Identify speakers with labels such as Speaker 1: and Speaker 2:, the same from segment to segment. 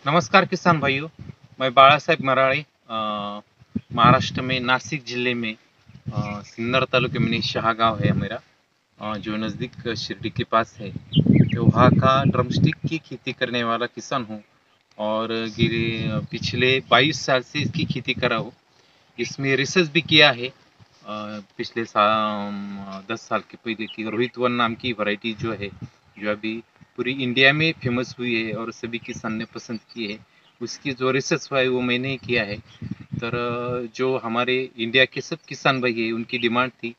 Speaker 1: नमस्कार किसान भाइयों। मैं बाला साहेब मराड़े महाराष्ट्र में नासिक जिले में सिन्नर तालुके में शाह गांव है मेरा, जो नज़दीक शिरडी के पास है। तो वहाँ का ड्रमस्टिक की खेती करने वाला किसान हूँ और गिरे पिछले 22 साल से इसकी खेती करा हूँ। इसमें रिसर्च भी किया है। पिछले साल 10 साल के पहले की रोहित वन नाम की वैरायटी जो है, जो अभी पूरी इंडिया में फेमस हुई है और सभी किसान ने पसंद की है, उसकी जो रिसर्च हुआ है वो मैंने ही किया है। तर जो हमारे इंडिया के सब किसान भाई है उनकी डिमांड थी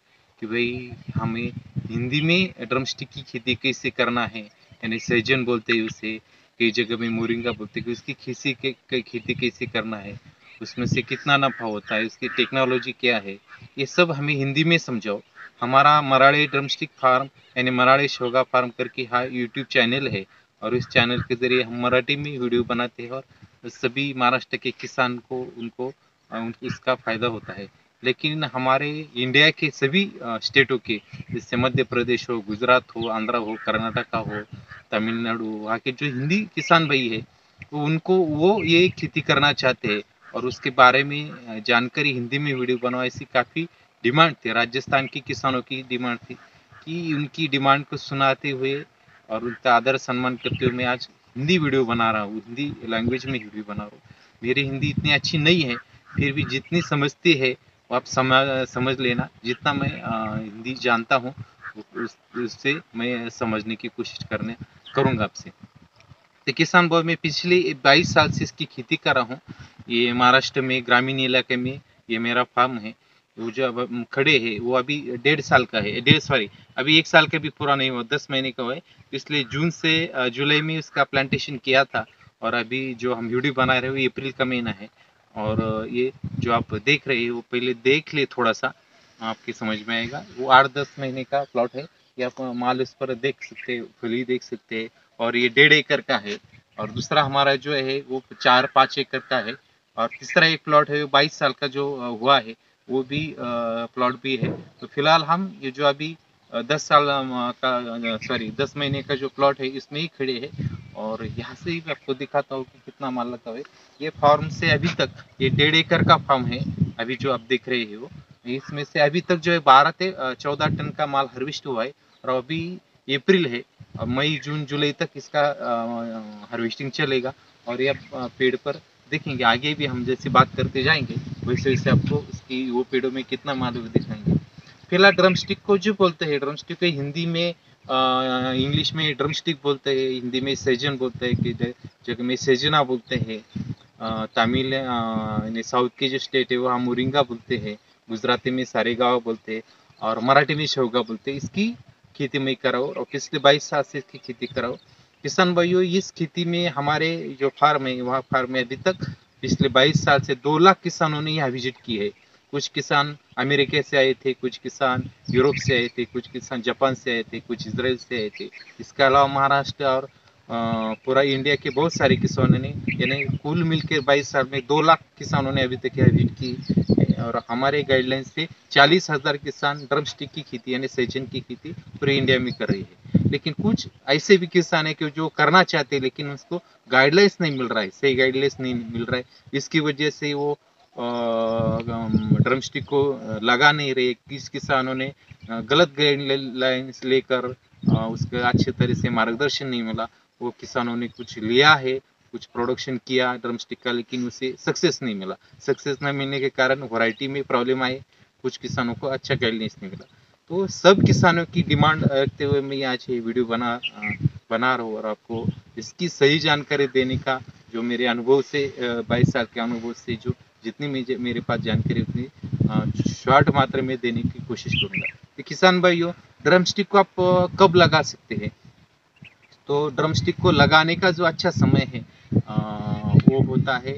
Speaker 1: कि भाई हमें हिंदी में ड्रमस्टिक की खेती कैसे करना है, यानी सहजन बोलते हैं उसे, कई जगह में मोरिंगा बोलते हैं, कि उसकी खेती कैसे करना है, उसमें से कितना नफा होता है, उसकी टेक्नोलॉजी क्या है, ये सब हमें हिंदी में समझाओ। हमारा मराठी ड्रमस्टिक फार्म यानी मराठी शोगा फार्म करके हाँ यूट्यूब चैनल है और इस चैनल के जरिए हम मराठी में वीडियो बनाते हैं और सभी महाराष्ट्र के किसान को उनको इसका फायदा होता है। लेकिन हमारे इंडिया के सभी स्टेटों के, जैसे मध्य प्रदेश हो, गुजरात हो, आंध्रा हो, कर्नाटका हो, तमिलनाडु, वहाँ के जो हिंदी किसान भाई है उनको वो ये खेती करना चाहते हैं और उसके बारे में जानकारी हिंदी में वीडियो बनाओ, ऐसी काफ़ी डिमांड थी। राजस्थान के किसानों की डिमांड थी कि उनकी डिमांड को सुनाते हुए और उनका आदर सम्मान करते हुए मैं आज हिंदी वीडियो बना रहा हूँ, हिंदी लैंग्वेज में वीडियो बना रहा हूँ। मेरी हिंदी इतनी अच्छी नहीं है, फिर भी जितनी समझती है वो आप समझ लेना। जितना मैं हिंदी जानता हूँ उससे मैं समझने की कोशिश करने करूँगा आपसे। तो किसान भाई, मैं पिछले 22 साल से इसकी खेती कर रहा हूँ। ये महाराष्ट्र में ग्रामीण इलाके में ये मेरा फार्म है। वो जो अब हम खड़े है वो अभी 1.5 साल का है, डेढ़ सॉरी, अभी 1 साल का भी पूरा नहीं हुआ, 10 महीने का हुआ है। इसलिए जून से जुलाई में उसका प्लांटेशन किया था और अभी जो हम वीडियो बना रहे हो ये अप्रैल का महीना है। और ये जो आप देख रहे हो वो पहले देख ले, थोड़ा सा आपकी समझ में आएगा। वो 8-10 महीने का प्लॉट है। ये आप माल इस पर देख सकते हैं, फली देख सकते हैं। और ये 1.5 एकड़ का है और दूसरा हमारा जो है वो 4-5 एकड़ का है। और तीसरा एक प्लॉट है 22 साल का जो हुआ है वो भी प्लॉट भी है। तो फिलहाल हम ये जो अभी 10 साल का, सॉरी 10 महीने का जो प्लॉट है इसमें ही खड़े हैं। और यहाँ से ही मैं आपको दिखाता हूँ कि कितना माल लगा हुआ है। ये फार्म से अभी तक ये 1.5 एकड़ का फार्म है अभी जो आप देख रहे हो। इसमें से अभी तक जो है 12 से 14 टन का माल हार्वेस्ट हुआ है। और अभी अप्रैल है, मई जून जुलाई तक इसका हार्वेस्टिंग चलेगा। और ये पेड़ पर देखेंगे, आगे भी हम जैसे बात करते जाएंगे वैसे वैसे आपको इसकी वो पेड़ों में कितना माल दिखाएंगे। फिलहाल ड्रमस्टिक को जो बोलते हैं, ड्रमस्टिक को हिंदी में इंग्लिश में ड्रमस्टिक बोलते हैं, हिंदी में सेजन बोलते हैं, कि जगह में सेजना बोलते हैं। तमिल साउथ के जो स्टेट है वहाँ मोरिंगा बोलते हैं, गुजराती में सारेगावा बोलते हैं और मराठी में शौगा बोलते हैं। इसकी खेती में कराओ और पिछले 22 साल से इसकी खेती कराओ। किसान भाइयों, इस खेती में हमारे जो फार्म है वहाँ फार्म में अभी तक पिछले 22 साल से 2 लाख किसानों ने यहाँ विजिट की है। कुछ किसान अमेरिका से आए थे, कुछ किसान यूरोप से आए थे, कुछ किसान जापान से आए थे, कुछ इसराइल से आए थे। इसके अलावा महाराष्ट्र और पूरा इंडिया के बहुत सारे किसानों ने, यानी कुल मिलकर 22 साल में 2 लाख किसानों ने अभी तक यहाँ विजिट की। और हमारे गाइडलाइंस पे 40,000 किसान ड्रमस्टिक की खेती यानी सहजन की खेती पूरे इंडिया में कर रही है। लेकिन कुछ ऐसे भी किसान है कि जो करना चाहते हैं लेकिन उसको गाइडलाइंस नहीं मिल रहा है, सही गाइडलाइंस नहीं मिल रहा है। इसकी वजह से वो ड्रमस्टिक को लगा नहीं रहे। किस किसानों ने गलत गाइडलाइंस लेकर उसका अच्छे तरह से मार्गदर्शन नहीं मिला, वो किसानों ने कुछ लिया है, कुछ प्रोडक्शन किया ड्रमस्टिक का, लेकिन उसे सक्सेस नहीं मिला। सक्सेस न मिलने के कारण वैरायटी में प्रॉब्लम आई, कुछ किसानों को अच्छा गाइडलाइंस नहीं मिला। तो सब किसानों की डिमांड रखते हुए मैं आज ये वीडियो बना रहा हूँ और आपको इसकी सही जानकारी देने का, जो मेरे अनुभव से 22 साल के अनुभव से जो जितनी मेरे पास जानकारी उतनी शॉर्ट मात्रा में देने की कोशिश करूँगा। तो किसान भाइयों, ड्रमस्टिक को आप कब लगा सकते हैं? तो ड्रमस्टिक को लगाने का जो अच्छा समय है वो होता है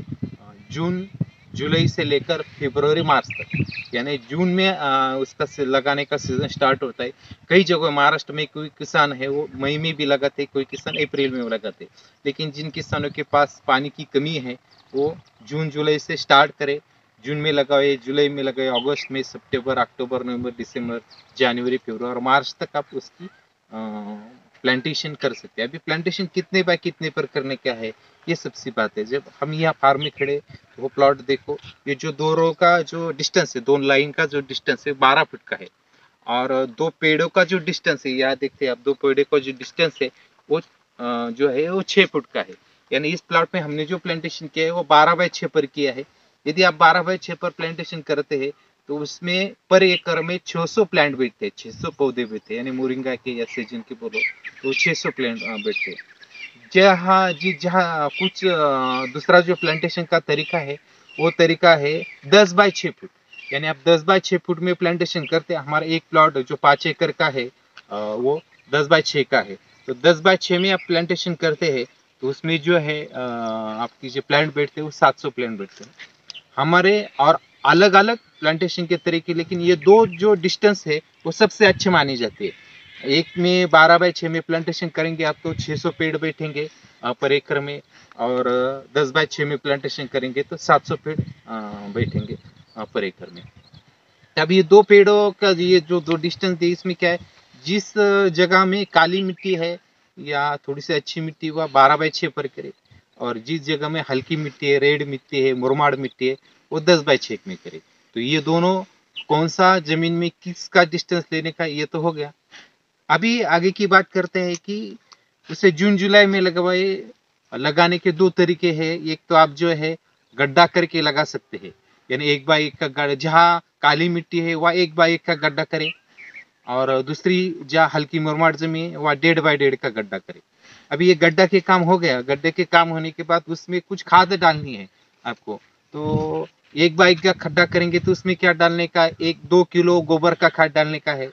Speaker 1: जून जुलाई से लेकर फरवरी मार्च तक। यानी जून में उसका लगाने का सीजन स्टार्ट होता है। कई जगह महाराष्ट्र में कोई किसान है वो मई में भी लगाते, कोई किसान अप्रैल में लगाते। लेकिन जिन किसानों के पास पानी की कमी है वो जून जुलाई से स्टार्ट करे, जून में लगाए, जुलाई में लगाए, अगस्त में, सितंबर, अक्टूबर, नवंबर, दिसंबर, जनवरी, फरवरी और मार्च तक आप उसकी प्लांटेशन कर सकते हैं। अभी प्लांटेशन कितने बाय कितने पर करने का है, ये सबसे बात है। जब हम यहाँ फार्म में खड़े, वो प्लॉट देखो, ये जो दो रो का जो डिस्टेंस है, दो लाइन का जो डिस्टेंस है 12 फुट का है, और दो पेड़ों का जो डिस्टेंस है, यहाँ देखते हैं आप, दो पेड़ों का जो डिस्टेंस है वो जो है वो 6 फुट का है। यानी इस प्लॉट में हमने जो प्लांटेशन किया है वो 12 बाय 6 पर किया है। यदि आप 12 बाय 6 पर प्लांटेशन करते हैं तो उसमें पर एकड़ में 600 प्लांट बैठते हैं, 600 पौधे बैठते हैं, यानी मोरिंगा के या सीजन के बोलो तो 600 प्लांट बैठते हैं। जहाँ कुछ दूसरा जो प्लांटेशन का तरीका है वो तरीका है 10 बाय 6 फुट। यानी आप 10 बाय 6 फुट में प्लांटेशन करते हैं। हमारा एक प्लॉट जो 5 एकड़ का है वो 10 बाय 6 का है। तो 10 बाय 6 में आप प्लांटेशन करते हैं तो उसमें जो है आपकी जो प्लांट बैठते हैं वो 700 प्लांट बैठते हैं हमारे। और अलग अलग प्लांटेशन के तरीके, लेकिन ये दो जो डिस्टेंस है वो सबसे अच्छे माने जाते हैं। एक में 12 बाय 6 में प्लांटेशन करेंगे आप तो 600 पेड़ बैठेंगे पर एकड़ में, और 10 बाय 6 में प्लांटेशन करेंगे तो 700 पेड़ बैठेंगे पर एकड़ में। तब ये दो पेड़ों का ये जो दो डिस्टेंस है इसमें क्या है, जिस जगह में काली मिट्टी है या थोड़ी सी अच्छी मिट्टी वह 12 बाय 6 पर करे, और जिस जगह में हल्की मिट्टी है, रेड मिट्टी है, मुरमाड मिट्टी है, वो 10 बाय 6 में करे। तो ये दोनों कौन सा जमीन में किसका डिस्टेंस लेने का, ये तो हो गया। अभी आगे की बात करते हैं कि उसे जून जुलाई में लगाने के दो तरीके हैं। एक तो आप जो है गड्ढा करके लगा सकते हैं, यानी 1 बाय 1 का गड्ढा, जहाँ काली मिट्टी है वह 1 बाय 1 का गड्ढा करें, और दूसरी जहाँ हल्की मुरमाड जमीन है वह 1.5 बाय 1.5 का गड्ढा करें। अभी ये गड्ढा के काम हो गया, गड्ढे के काम होने के बाद उसमें कुछ खाद डालनी है आपको। तो 1 बाय 1 का खड्डा करेंगे तो उसमें क्या डालने का, 1-2 किलो गोबर का खाद डालने का है,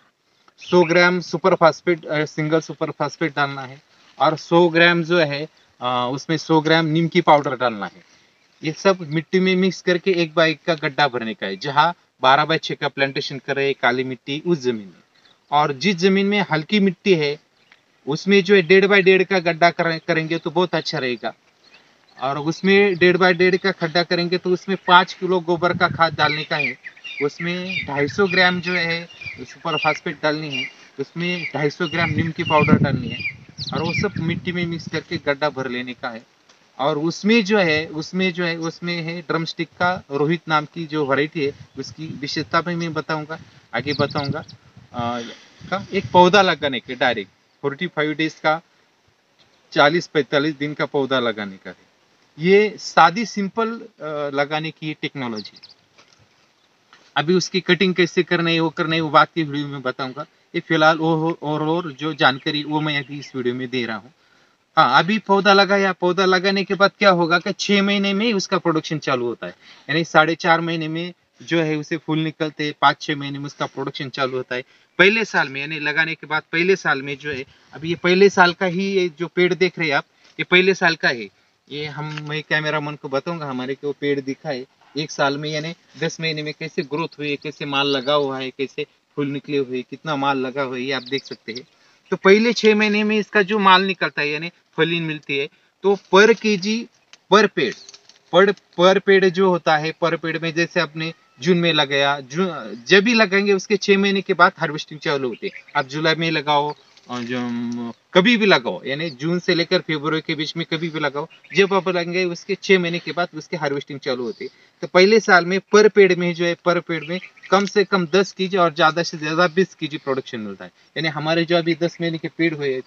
Speaker 1: 100 gram super phosphate, single super phosphate डालना है, और 100 ग्राम जो है उसमें 100 ग्राम नीम की पाउडर डालना है। ये सब मिट्टी में मिक्स करके 1 बाय 1 का गड्ढा भरने का है, जहाँ 12 बाय 6 का प्लांटेशन कर रहे हैं काली मिट्टी उस जमीन में। और जिस जमीन में हल्की मिट्टी है उसमें जो है 1.5 बाय 1.5 का गड्ढा करेंगे तो बहुत अच्छा रहेगा। और उसमें 1.5 बाय 1.5 का खड्डा करेंगे तो उसमें 5 किलो गोबर का खाद डालने का है, उसमें 250 ग्राम जो है सुपर फास्फेट डालनी है, उसमें 250 ग्राम नीम की पाउडर डालनी है, और वो सब मिट्टी में मिक्स करके गड्ढा भर लेने का है। और उसमें है ड्रम स्टिक का रोहित नाम की जो वैरायटी है, उसकी विशेषता भी मैं बताऊंगा, आगे बताऊंगा। का एक पौधा लगाने के डायरेक्ट 45 डेज का, 40-45 दिन का पौधा लगाने का है। ये सादी सिंपल लगाने की टेक्नोलॉजी। अभी उसकी कटिंग कैसे करना है वो बात की वीडियो में बताऊंगा। ये फिलहाल और जो जानकारी वो मैं अभी इस वीडियो में दे रहा हूँ। हाँ, अभी पौधा लगाया, पौधा लगाने के बाद क्या होगा कि 6 महीने में उसका प्रोडक्शन चालू होता है, यानी 4.5 महीने में जो है उसे फूल निकलते हैं, 5-6 महीने में उसका प्रोडक्शन चालू होता है। पहले साल में यानी लगाने के बाद पहले साल में जो है, अभी ये पहले साल का ही ये जो पेड़ देख रहे हैं आप, ये पहले साल का है। ये मैं कैमरा मैन को बताऊंगा हमारे को पेड़ दिखा है 1 साल में, यानी 10 महीने में कैसे ग्रोथ हुई है, कैसे माल लगा हुआ है, कैसे फूल निकले हुए, कितना माल लगा हुआ है, ये आप देख सकते हैं। तो पहले 6 महीने में इसका जो माल निकलता है यानी फली मिलती है, तो पर केजी पर पेड़ पर पेड़ जो होता है, पर पेड़ में जैसे आपने जून में लगाया, जब भी लगाएंगे उसके 6 महीने के बाद हार्वेस्टिंग चालू होती है। आप जुलाई में लगाओ और जो कभी भी लगाओ, यानी जून से लेकर फरवरी के बीच में कभी भी लगाओ, जब आप लगाएंगे उसके 6 महीने के बाद उसकी हार्वेस्टिंग चालू होती है। तो पहले साल में पर पेड़ में जो है, पर पेड़ में कम से कम 10 केजी और ज्यादा से ज्यादा 20 केजी प्रोडक्शन मिलता है। यानी हमारे जो अभी 10 महीने के पेड़ हुए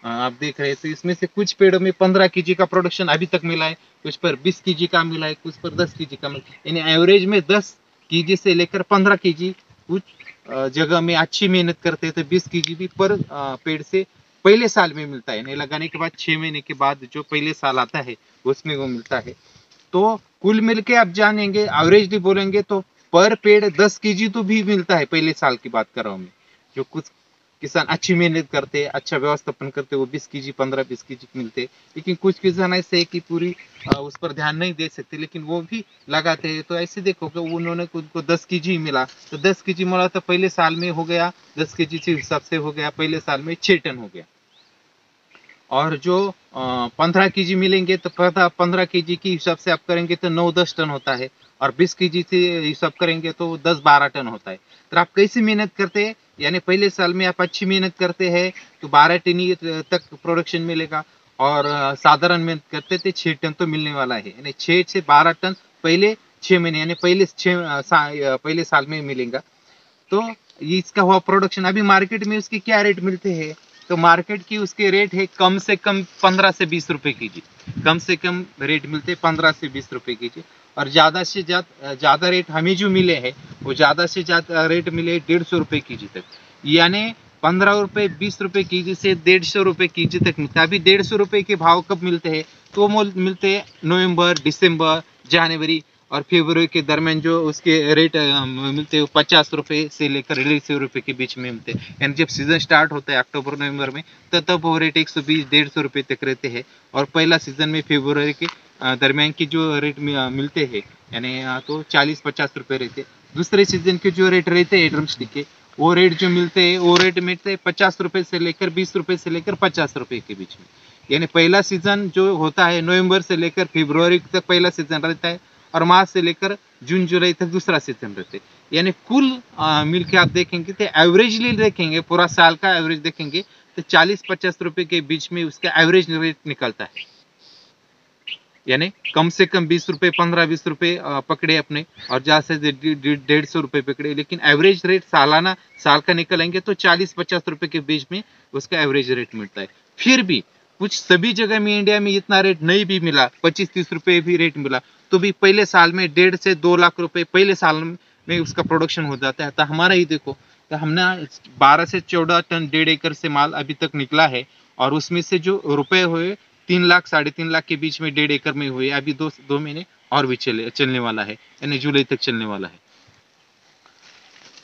Speaker 1: आप देख रहे हैं, तो इसमें से कुछ पेड़ों में 15 केजी का प्रोडक्शन अभी तक मिला है, कुछ पर 20 केजी का मिला है, कुछ पर 10 केजी का मिला है। यानी एवरेज में 10 केजी से लेकर 15 केजी कुछ जगह में अच्छी मेहनत करते हैं तो 20 केजी भी पर पेड़ से पहले साल में मिलता है। यानी लगाने के बाद 6 महीने के बाद जो पहले साल आता है उसमें वो मिलता है। तो कुल मिलके आप जानेंगे, एवरेजली बोलेंगे तो पर पेड़ 10 केजी तो भी मिलता है पहले साल की बात कर रहा हूँ मैं। जो कुछ किसान अच्छी मेहनत करते, अच्छा व्यवस्थापन करते, वो 20 केजी 15-20 केजी मिलते। लेकिन कुछ किसान ऐसे है कि पूरी उस पर ध्यान नहीं दे सकते, लेकिन वो भी लगाते हैं। तो ऐसे देखो कि उन्होंने खुद को 10 केजी मिला, तो 10 केजी मिला तो पहले साल में हो गया 10 केजी के हिसाब से हो गया, पहले साल में 6 टन हो गया। और जो 15 केजी मिलेंगे तो 15 केजी की हिसाब से आप करेंगे तो 9-10 टन होता है, और 20 केजी से हिसाब करेंगे तो 10-12 टन होता है। तो आप कैसे मेहनत करते हैं, यानी पहले साल में आप अच्छी मेहनत करते हैं तो 12 टन ही तक प्रोडक्शन मिलेगा, और साधारण मेहनत करते थे 6 टन तो मिलने वाला है, यानी 6 से 12 टन पहले 6 महीने यानी पहले साल में मिलेगा। तो ये इसका हुआ प्रोडक्शन। अभी मार्केट में उसके क्या रेट मिलते हैं, तो मार्केट की उसके रेट है कम से कम 15 से 20 रुपए केजी, कम से कम रेट मिलते हैं 15 से 20 रुपए केजी। और ज्यादा से ज्यादा रेट हमें जो मिले हैं वो ज्यादा से ज्यादा रेट मिले 150 रुपए केजी तक, यानी 15 रुपए 20 रुपए केजी से 150 रुपए केजी तक मिलता है। अभी 150 रुपए के भाव कब मिलते हैं, तो वो मिलते हैं नवंबर, दिसंबर, जनवरी और फरवरी के दरमियान जो उसके रेट मिलते हैं 50 रुपए से लेकर 150 रुपए के बीच में मिलते हैं। यानी जब सीजन स्टार्ट होता है अक्टूबर नवंबर में तो तब वो रेट 120-150 रुपए तक रहते हैं, और पहला सीजन में फरवरी के दरमियान की जो रेट मिलते हैं यानी तो 40-50 रुपए रहते हैं। दूसरे सीजन के जो रेट रहते हैं ड्रमस्टिक के, वो रेट जो मिलते हैं वो रेट मिलते हैं 50 रुपए से लेकर 20 रुपए से लेकर 50 रुपए के बीच में। यानी पहला सीजन जो होता है नवंबर से लेकर फरवरी तक पहला सीजन रहता है, और मार्च से लेकर जून जुलाई तक दूसरा सीजन रहते हैं। यानी कुल मिल के आप देखेंगे तो एवरेजली देखेंगे, पूरा साल का एवरेज देखेंगे तो 40-50 रुपए के बीच में उसका एवरेज रेट निकलता है। यानी कम से कम 20 रुपए 15-20 रुपए पकड़े अपने, और ज्यादा से 150 रुपए पकड़े, लेकिन एवरेज रेट सालाना साल का निकलेंगे तो 40-50 रुपए के बीच में उसका एवरेज रेट मिलता है। फिर भी कुछ सभी जगह में इंडिया में इतना रेट नहीं भी मिला, 25-30 रुपए भी रेट मिला, तो भी पहले साल में 1.5 से 2 लाख रुपए पहले साल में उसका प्रोडक्शन हो जाता है। तो हमारा ही देखो, तो हमने 12 से 14 टन 1.5 एकड़ से माल अभी तक निकला है, और उसमें से जो रुपए हुए 3 लाख 3.5 लाख के बीच में 1.5 एकड़ में हुए। अभी दो महीने और भी चलने वाला है, यानी जुलाई तक चलने वाला है।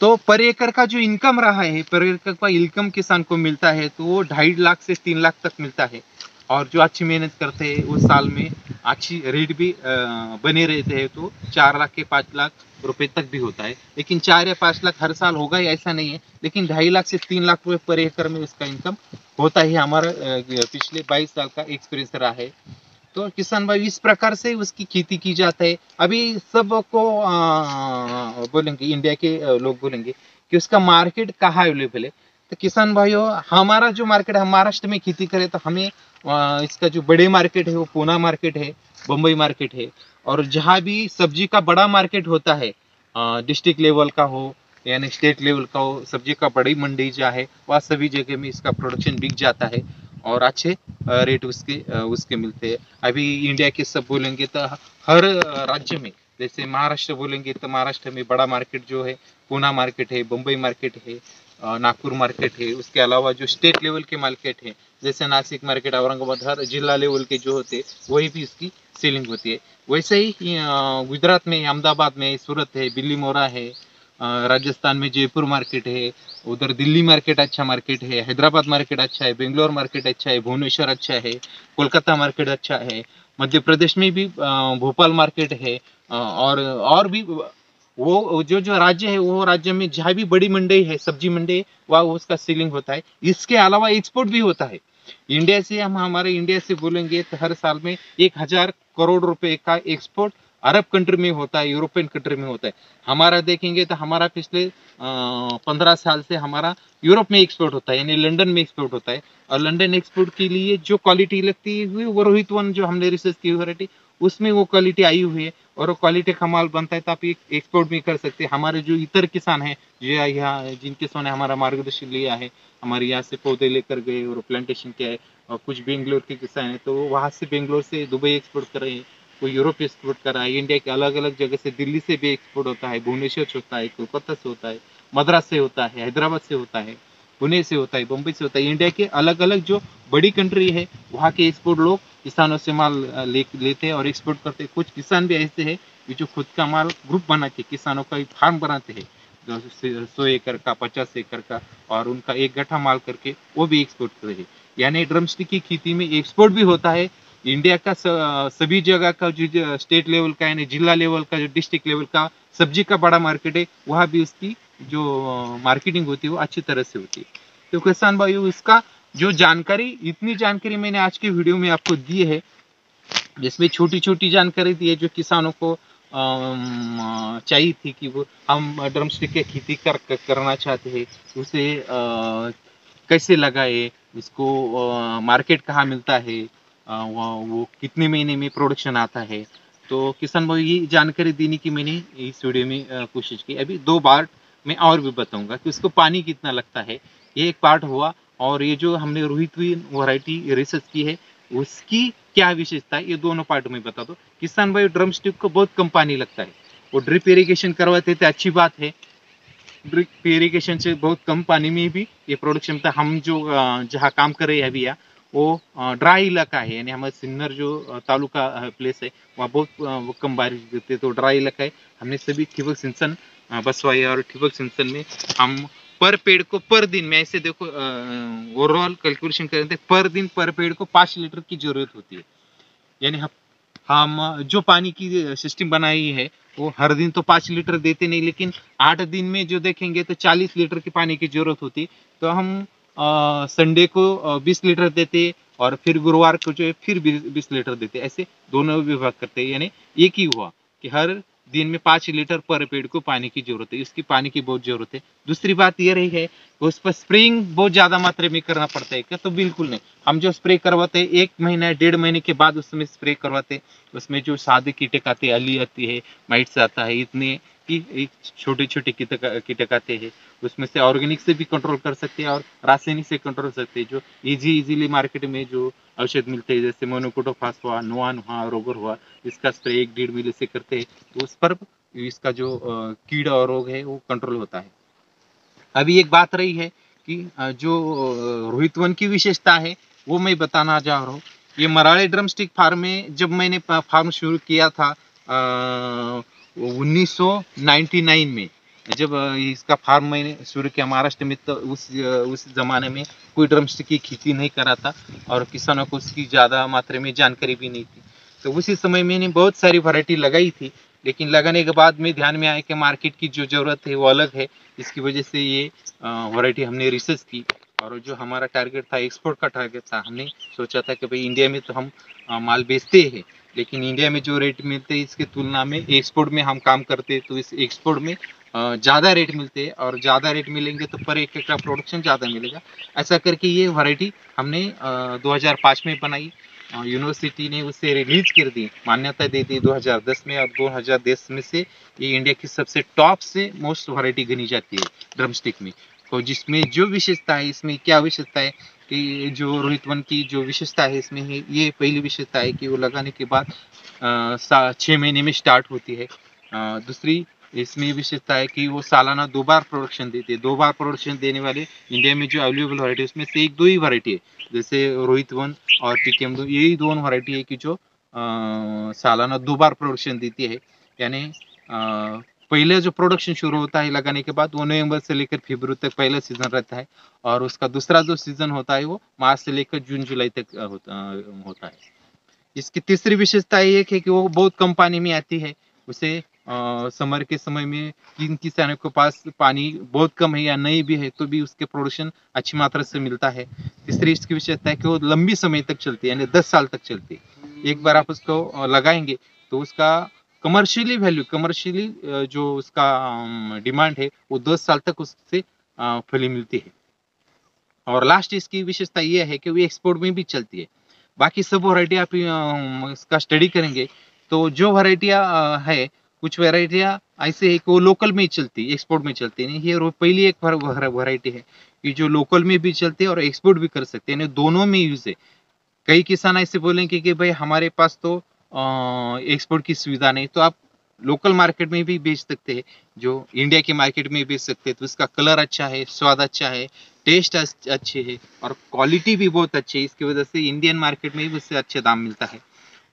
Speaker 1: तो पर एकड़ का जो इनकम रहा है, पर एकड़ का इनकम किसान को मिलता है तो वो 2.5 लाख से 3 लाख तक मिलता है, और जो अच्छी मेहनत करते हैं वो साल में अच्छी रेट भी बने रहते हैं तो 4 लाख के 5 लाख रुपए तक भी होता है। लेकिन 4 या 5 लाख हर साल होगा ही ऐसा नहीं है, लेकिन 2.5 लाख से 3 लाख रुपए पर एकड़ में उसका इनकम होता ही। हमारा पिछले 22 साल का एक्सपीरियंस रहा है। तो किसान भाई इस प्रकार से उसकी खेती की जाता है। अभी सबको बोलेंगे, इंडिया के लोग बोलेंगे कि उसका मार्केट कहाँ अवेलेबल है। तो किसान भाइयों, हमारा जो मार्केट है, हम महाराष्ट्र में खेती करें तो हमें इसका जो बड़े मार्केट है वो पूना मार्केट है, बम्बई मार्केट है, और जहाँ भी सब्जी का बड़ा मार्केट होता है डिस्ट्रिक्ट लेवल का हो यानी स्टेट लेवल का हो, सब्जी का बड़ी मंडी जो है वह सभी जगह में इसका प्रोडक्शन बिक जाता है, और अच्छे रेट उसके मिलते हैं। अभी इंडिया के सब बोलेंगे तो हर राज्य में, जैसे महाराष्ट्र बोलेंगे तो महाराष्ट्र में बड़ा मार्केट जो है पूना मार्केट है, बम्बई मार्केट है, नागपुर मार्केट है। उसके अलावा जो स्टेट लेवल के मार्केट है जैसे नासिक मार्केट, औरंगाबाद, हर जिला लेवल के जो होते वही भी इसकी सेलिंग होती है। वैसे ही गुजरात में अहमदाबाद में सूरत है, बिल्ली मोरा है, राजस्थान में जयपुर मार्केट है, उधर दिल्ली मार्केट अच्छा मार्केट है, हैदराबाद मार्केट अच्छा है, बेंगलोर मार्केट अच्छा है, भुवनेश्वर अच्छा है, कोलकाता मार्केट अच्छा है, मध्य प्रदेश में भी भोपाल मार्केट है, और भी वो जो जो राज्य है वो राज्य में जहाँ भी बड़ी मंडी है, सब्जी मंडी, वहाँ उसका सेलिंग होता है। इसके अलावा एक्सपोर्ट भी होता है। इंडिया से हम हमारे इंडिया से बोलेंगे तो हर साल में 1000 करोड़ रुपए का एक्सपोर्ट अरब कंट्री में होता है, यूरोपियन कंट्री में होता है। हमारा देखेंगे तो हमारा पिछले 15 साल से हमारा यूरोप में एक्सपोर्ट होता है, यानी लंदन में एक्सपोर्ट होता है। और लंदन एक्सपोर्ट के लिए जो क्वालिटी लगती है वो रोहित वन जो हमने रिसर्च की वैरायटी उसमें वो क्वालिटी आई हुई है, और वो क्वालिटी का माल बनता है तो आप एक्सपोर्ट भी कर सकते हैं। हमारे जो इतर किसान हैं जो यहाँ जिन किसानों ने हमारा मार्गदर्शन लिया है, हमारे यहाँ से पौधे लेकर गए और प्लांटेशन किया है, और कुछ बेंगलोर के किसान हैं तो वहाँ से बेंगलोर से दुबई एक्सपोर्ट कर रहे हैं, कोई यूरोप एक्सपोर्ट कर रहा है, इंडिया के अलग अलग जगह से, दिल्ली से भी एक्सपोर्ट होता है, भुवनेश्वर से होता है, कोलकाता से होता है, मद्रास से होता है, हैदराबाद से होता है, पुणे से होता है, बम्बई से होता है। इंडिया के अलग अलग जो बड़ी कंट्री है वहाँ के एक्सपोर्ट लोग किसानों से माल लेते हैं और एक्सपोर्ट करते हैं। कुछ किसान भी ऐसे हैं जो खुद का माल ग्रुप बना के किसानों का फार्म बनाते हैं, 100 एकड़ का, 50 एकड़ का, और उनका एक गठा माल करके वो भी एक्सपोर्ट कर रहे हैं। यानी ड्रमस्टिक की खेती में एक्सपोर्ट भी होता है। इंडिया का सभी जगह का जो स्टेट लेवल का यानी जिला लेवल का, जो डिस्ट्रिक्ट लेवल का सब्जी का बड़ा मार्केट है, वहाँ भी उसकी जो मार्केटिंग होती है वो अच्छी तरह से होती है। तो किसान भाइयों, इसका जो जानकारी, इतनी जानकारी मैंने आज की वीडियो में आपको दी है, जिसमें छोटी छोटी जानकारी दी है जो किसानों को चाहिए थी कि वो हम ड्रम स्टिक की खेती करना चाहते हैं, उसे कैसे लगाए, उसको मार्केट कहाँ मिलता है, वो कितने महीने में प्रोडक्शन आता है। तो किसान भाई ये जानकारी देने की मैंने इस वीडियो में कोशिश की। अभी 2 बार मैं और भी बताऊंगा कि उसको पानी कितना लगता है, ये एक पार्ट हुआ। और ये जो हमने रोहित वैरायटी रिसर्च की है उसकी क्या विशेषता है, ये दोनों पार्ट में बता दो। किसान भाई ड्रम स्टिक को बहुत कम पानी लगता है, वो ड्रिप इरिगेशन करवाते थे, अच्छी बात है। ड्रिप इरिगेशन से बहुत कम पानी में भी ये प्रोडक्शन था। हम जो जहाँ काम कर रहे हैं अभी वो ड्राई इलाका है, यानी हमारे सिन्नर जो तालुका प्लेस है वहाँ बहुत वो कम बारिश देते, तो ड्राई इलाका है। हमने सभी ठिबक सिंचन बसवाई, और ठिबक सिंचन में हम पर पेड़ को पर दिन में ऐसे देखो ओवरऑल कैलकुलेशन करें तो पर दिन पर पेड़ को 5 लीटर की जरूरत होती है। यानी हम जो पानी की सिस्टम बनाई है वो हर दिन तो 5 लीटर देते नहीं, लेकिन 8 दिन में जो देखेंगे तो 40 लीटर की पानी की जरूरत होती। तो हम संडे को 20 लीटर देते, और फिर गुरुवार को जो है फिर 20 लीटर देते, ऐसे दोनों विभाग करते हैं। यानी एक ही हुआ कि हर दिन में 5 लीटर पर पेड़ को पानी की जरूरत है, इसकी पानी की बहुत जरूरत है। दूसरी बात ये रही है उस पर स्प्रेइंग बहुत ज्यादा मात्रा में करना पड़ता है क्या, तो बिल्कुल नहीं। हम जो स्प्रे करवाते हैं 1 महीना 1.5 महीने के बाद उसमें स्प्रे करवाते, उसमें जो सादे कीटक आते हैं, अली आती है, माइट्स आता है, इतने कि छोटे छोटे कीटक आते हैं, उसमें से ऑर्गेनिक से भी कंट्रोल कर सकते हैं और रासायनिक से कंट्रोल कर सकते हैं। जो इजीली मार्केट में जो औषध मिलते हैं जैसे मोनोकोटोफास हुआ, नोआन हुआ, रोगर हुआ, इसका स्प्रे 1-1.5 मिली से करते हैं, तो उस पर इसका जो कीड़ा और रोग है वो कंट्रोल होता है। अभी एक बात रही है कि जो रोहित वन की विशेषता है वो मैं बताना चाह रहा हूँ। ये मराठी ड्रम स्टिक फार्म में जब मैंने फार्म शुरू किया था 1999 में, जब इसका फार्म मैंने शुरू किया महाराष्ट्र में, तो उस जमाने में कोई ड्रम स्टिक की खेती नहीं करा था और किसानों को उसकी ज़्यादा मात्रा में जानकारी भी नहीं थी। तो उसी समय मैंने बहुत सारी वैरायटी लगाई थी, लेकिन लगाने के बाद में ध्यान में आया कि मार्केट की जो ज़रूरत है वो अलग है। इसकी वजह से ये वैरायटी हमने रिसर्च की, और जो हमारा टारगेट था एक्सपोर्ट का टारगेट था। हमने सोचा था कि भाई इंडिया में तो हम माल बेचते हैं, लेकिन इंडिया में जो रेट मिलते हैं इसके तुलना में एक्सपोर्ट में हम काम करते हैं, तो इस एक्सपोर्ट में ज़्यादा रेट मिलते हैं, और ज़्यादा रेट मिलेंगे तो पर एक का प्रोडक्शन ज़्यादा मिलेगा। ऐसा करके ये वैरायटी हमने 2005 में बनाई। यूनिवर्सिटी ने उसे रिलीज कर दी, मान्यता दे दी 2010 में, और 2010 में से ये इंडिया की सबसे टॉप से मोस्ट वैरायटी गिनी जाती है ड्रम स्टिक में। तो जिसमें जो विशेषता है, इसमें क्या विशेषता है कि जो रोहित वन की जो विशेषता है इसमें है, ये पहली विशेषता है कि वो लगाने के बाद 6 महीने में स्टार्ट होती है। दूसरी इसमें विशेषता है कि वो सालाना 2 बार प्रोडक्शन देते हैं। 2 बार प्रोडक्शन देने वाले इंडिया में जो अवेलेबल वैरायटी उसमें से 1-2 ही वैरायटी है, जैसे रोहित वन और टीकेएम 2, यही 2 वैरायटी है कि जो सालाना 2 बार प्रोडक्शन देती है। यानी पहले जो प्रोडक्शन शुरू होता है लगाने के बाद वो नवंबर से लेकर फरवरी तक पहला सीजन रहता है, और उसका दूसरा जो सीजन होता है वो मार्च से लेकर जून जुलाई तक होता है। इसकी तीसरी विशेषता ये है कि वो बहुत कम पानी में आती है। उसे समर के समय में जिन किसानों के पास पानी बहुत कम है या नहीं भी है तो भी उसके प्रोडक्शन अच्छी मात्रा से मिलता है। तीसरी इसकी विशेषता है कि वो लंबी समय तक चलती है, यानी 10 साल तक चलती है। एक बार आप उसको लगाएंगे तो उसका कमर्शियली जो उसका डिमांड है वो 10 साल तक उससे फली मिलती है। और लास्ट इसकी विशेषता ये है कि वो एक्सपोर्ट में भी चलती है। बाकी सब वैरायटी आप इसका स्टडी करेंगे तो जो वैरायटियाँ है, कुछ वैरायटियाँ ऐसे है कि वो लोकल में ही चलती है, एक्सपोर्ट में चलती नहीं। ये पहली एक वैरायटी है कि जो लोकल में भी चलती है और एक्सपोर्ट भी कर सकते हैं, यानी दोनों में यूज है। कई किसान ऐसे बोलेंगे कि भाई हमारे पास तो एक्सपोर्ट की सुविधा नहीं, तो आप लोकल मार्केट में भी बेच सकते हैं, जो इंडिया के मार्केट में बेच सकते हैं। तो इसका कलर अच्छा है, स्वाद अच्छा है, टेस्ट अच्छे है, और क्वालिटी भी बहुत अच्छी है। इसकी वजह से इंडियन मार्केट में भी उससे अच्छे दाम मिलता है।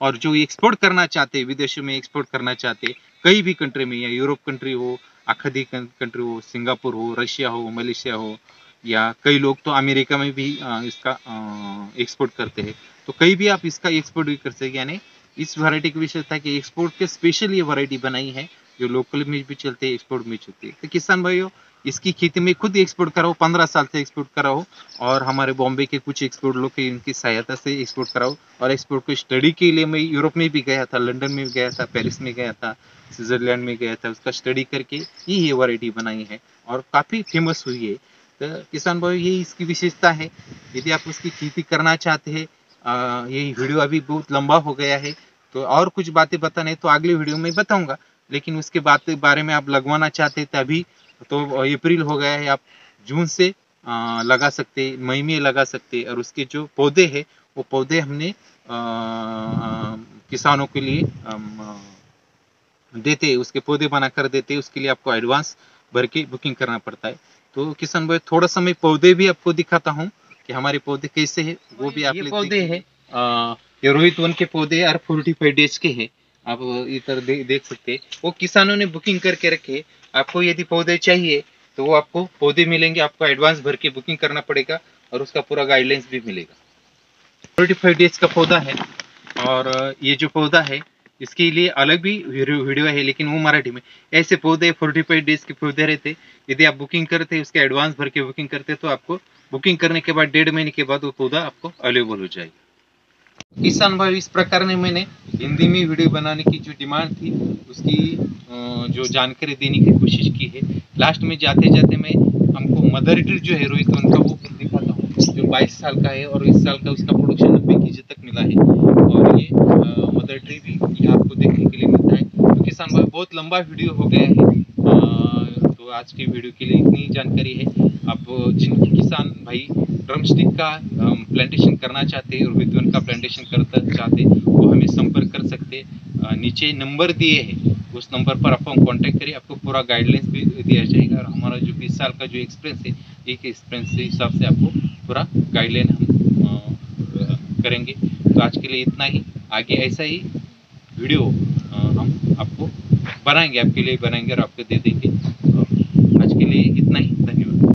Speaker 1: और जो एक्सपोर्ट करना चाहते हैं, विदेशों में एक्सपोर्ट करना चाहते हैं, कई भी कंट्री में, या यूरोप कंट्री हो, आखदी कंट्री हो, सिंगापुर हो, रशिया हो, मलेशिया हो, या कई लोग तो अमेरिका में भी इसका एक्सपोर्ट करते हैं। तो कहीं भी आप इसका एक्सपोर्ट भी कर सकते हैं। यानी इस वैरायटी की विशेषता है कि एक्सपोर्ट के स्पेशल ये वैरायटी बनाई है, जो लोकल में भी चलते हैं, एक्सपोर्ट में चलते हैं। तो किसान भाइयों, इसकी खेती में खुद एक्सपोर्ट करा हूँ, 15 साल से एक्सपोर्ट करा हूँ, और हमारे बॉम्बे के कुछ एक्सपोर्ट लोग के इनकी सहायता से एक्सपोर्ट करा हूँ। और एक्सपोर्ट को स्टडी के लिए मैं यूरोप में भी गया था, लंदन में गया था, पेरिस में गया था, स्विट्जरलैंड में गया था, उसका स्टडी करके ये वैरायटी बनाई है और काफ़ी फेमस हुई है। तो किसान भाई ये इसकी विशेषता है। यदि आप उसकी खेती करना चाहते हैं, ये वीडियो अभी बहुत लंबा हो गया है, तो और कुछ बातें बताने तो अगले वीडियो में बताऊंगा, लेकिन उसके बारे में आप लगवाना चाहते हैं तभी तो अप्रैल हो गया है, आप जून से लगा सकते, मई में लगा सकते। और उसके जो पौधे हैं वो पौधे हमने किसानों के लिए देते, उसके पौधे बना कर देते, उसके लिए आपको एडवांस भर के बुकिंग करना पड़ता है। तो किसान भाई थोड़ा सा मैं पौधे भी आपको दिखाता हूँ कि हमारे पौधे कैसे हैं, वो भी आप ये पौधे हैं, ये रोहित वन के पौधे और 45 डेज के हैं। आप इधर देख सकते हैं, वो किसानों ने बुकिंग करके रखे। आपको यदि पौधे चाहिए तो वो आपको पौधे मिलेंगे, आपको एडवांस भर के बुकिंग करना पड़ेगा और उसका पूरा गाइडलाइंस भी मिलेगा। 45 डेज का पौधा है, और ये जो पौधा है इसके लिए अलग भी वीडियो है, लेकिन वो मराठी में। ऐसे पौधे 45 डेज के पौधे रहते, यदि आप बुकिंग करते, उसके एडवांस भर के बुकिंग करते, तो आपको बुकिंग करने के बाद 1.5 महीने के बाद वो पौधा आपको अवेलेबल हो जाएगा। किसान भाई इस प्रकार ने मैंने हिंदी में वीडियो बनाने की जो डिमांड थी उसकी जो जानकारी देने की कोशिश की है। लास्ट में जाते जाते मैं हमको मदर ट्री जो है रोहित वन का वो दिखाता हूँ, जो 22 साल का है और इस साल का उसका प्रोडक्शन 90 केजी तक मिला है। और ये मदर ट्री भी यहाँ आपको देखने के लिए मिलता है। तो किसान भाई बहुत लंबा वीडियो हो गया है, तो आज की वीडियो के लिए इतनी जानकारी है। आप जिन किसान भाई ड्रमस्टिक का प्लांटेशन करना चाहते हैं, रोहित वन का प्लांटेशन करना चाहते वो हमें संपर्क कर सकते। नीचे नंबर दिए हैं, उस नंबर पर आप कांटेक्ट करिए, आपको पूरा गाइडलाइंस भी दिया जाएगा। और हमारा जो 20 साल का जो एक्सपीरियंस है, एक एक्सपीरियंस के हिसाब से आपको पूरा गाइडलाइन हम करेंगे। तो आज के लिए इतना ही, आगे ऐसा ही वीडियो हम आपको बनाएंगे, आपके लिए बनाएंगे और आपको दे देंगे। आज के लिए इतना ही, धन्यवाद।